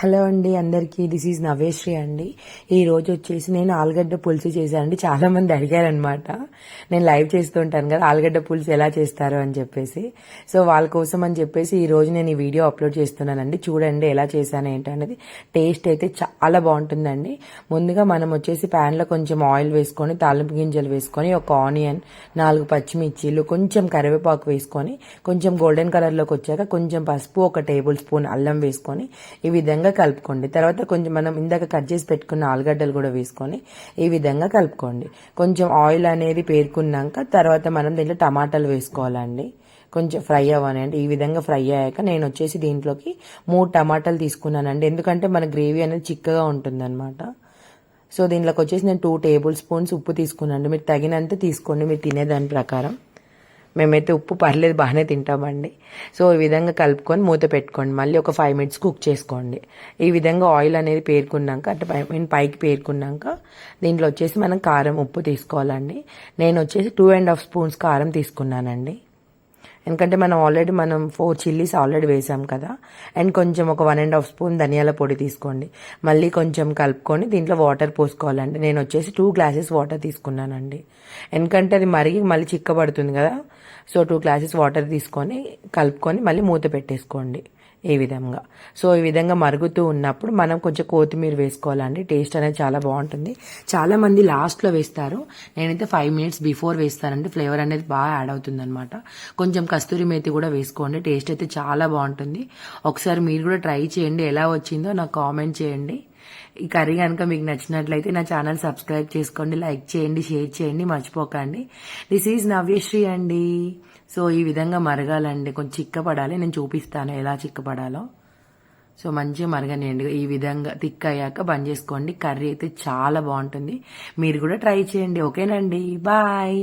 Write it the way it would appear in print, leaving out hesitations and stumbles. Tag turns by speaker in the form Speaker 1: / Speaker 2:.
Speaker 1: Hello అండి అందరికీ. This is నవేశ్రీ అండి. ఈ రోజు వచ్చేసి నేను ఆలుగడ్డ పులుసు చేశానండి. చాలా మంది అడిగారనమాట. నేను లైవ్ చేస్తుంటాను కదా ఆలుగడ్డ పులుసు ఎలా చేస్తారు అని చెప్పేసి. సో వాళ్ళ కోసం అని చెప్పేసి ఈ రోజు నేను ఈ వీడియో అప్లోడ్ చేస్తున్నానండి. చూడండి ఎలా చేశాను ఏంటనేది. టేస్ట్ అయితే చాలా బాగుంటుందండి. ముందుగా మనం వచ్చేసి ప్యాన్ లో కొంచెం ఆయిల్ వేసుకొని తాలింపు గింజలు వేసుకొని ఒక ఆనియన్ 4 పచ్చిమిర్చీలు కొంచెం కరివేపాకు వేసుకొని కొంచెం గోల్డెన్ కలర్ లోకి వచ్చాక కొంచెం పసుపు 1 టేబుల్ స్పూన్ అల్లం వేసుకొని ఈ విధంగా కలుపుకోండి. తర్వాత కొంచెం మనం ఇందాక కట్ చేసి పెట్టుకున్న ఆలుగడ్డలు కూడా వేసుకొని ఈ విధంగా కలుపుకోండి. కొంచెం ఆయిల్ అనేది పేరుకున్నాక తర్వాత మనం దీంట్లో టమాటాలు వేసుకోవాలండి. కొంచెం ఫ్రై అవ్వనండి. ఈ విధంగా ఫ్రై అయ్యాక నేను వచ్చేసి దీంట్లోకి 3 టమాటాలు తీసుకున్నానండి. ఎందుకంటే మన గ్రేవీ అనేది చిక్కగా ఉంటుందన్నమాట. సో దీంట్లోకి వచ్చేసి నేను 2 టేబుల్ స్పూన్స్ ఉప్పు తీసుకున్నాను. మీరు తగినంత తీసుకోండి మీరు తినేదాని ప్రకారం. మేమైతే ఉప్పు పర్లేదు బాగానే తింటామండి. సో ఈ విధంగా కలుపుకొని మూత పెట్టుకోండి. మళ్ళీ ఒక 5 మినిట్స్ కుక్ చేసుకోండి. ఈ విధంగా ఆయిల్ అనేది పేరుకున్నాక అంటే పైకి పేరుకున్నాక దీంట్లో వచ్చేసి మనం కారం ఉప్పు తీసుకోవాలండి. నేను వచ్చేసి 2.5 స్పూన్స్ కారం తీసుకున్నానండి. ఎందుకంటే మనం 4 చిల్లీస్ ఆల్రెడీ వేసాం కదా. అండ్ కొంచెం ఒక 1.5 స్పూన్ ధనియాల పొడి తీసుకోండి. మళ్ళీ కొంచెం కలుపుకొని దీంట్లో వాటర్ పోసుకోవాలండి. నేను వచ్చేసి 2 గ్లాసెస్ వాటర్ తీసుకున్నానండి. ఎందుకంటే అది మరిగి మళ్ళీ చిక్కబడుతుంది కదా. సో 2 గ్లాసెస్ వాటర్ తీసుకొని కలుపుకొని మళ్ళీ మూత పెట్టేసుకోండి ఈ విధంగా. సో ఈ విధంగా మరుగుతూ ఉన్నప్పుడు మనం కొంచెం కొత్తిమీర వేసుకోవాలండి. టేస్ట్ అనేది చాలా బాగుంటుంది. చాలా మంది లాస్ట్లో వేస్తారు. నేనైతే 5 మినిట్స్ బిఫోర్ వేస్తానండి. ఫ్లేవర్ అనేది బాగా యాడ్ అవుతుంది అనమాట. కొంచెం కస్తూరి మేతి కూడా వేసుకోండి. టేస్ట్ అయితే చాలా బాగుంటుంది. ఒకసారి మీరు కూడా ట్రై చేయండి. ఎలా వచ్చిందో నాకు కామెంట్ చేయండి. ఈ కర్రీ కనుక మీకు నచ్చినట్లయితే నా ఛానల్ సబ్స్క్రైబ్ చేసుకోండి, లైక్ చేయండి, షేర్ చేయండి, మర్చిపోకండి. దిస్ ఈజ్ నవ్యశ్రీ అండి. సో ఈ విధంగా మరగాలండి. కొంచెం చిక్కపడాలి. నేను చూపిస్తాను ఎలా చిక్కపడాలో. సో మంచిగా మరగనియండి. ఈ విధంగా థిక్ అయ్యాక బంద్ చేసుకోండి. కర్రీ అయితే చాలా బాగుంటుంది. మీరు కూడా ట్రై చేయండి. ఓకేనండి. బాయ్.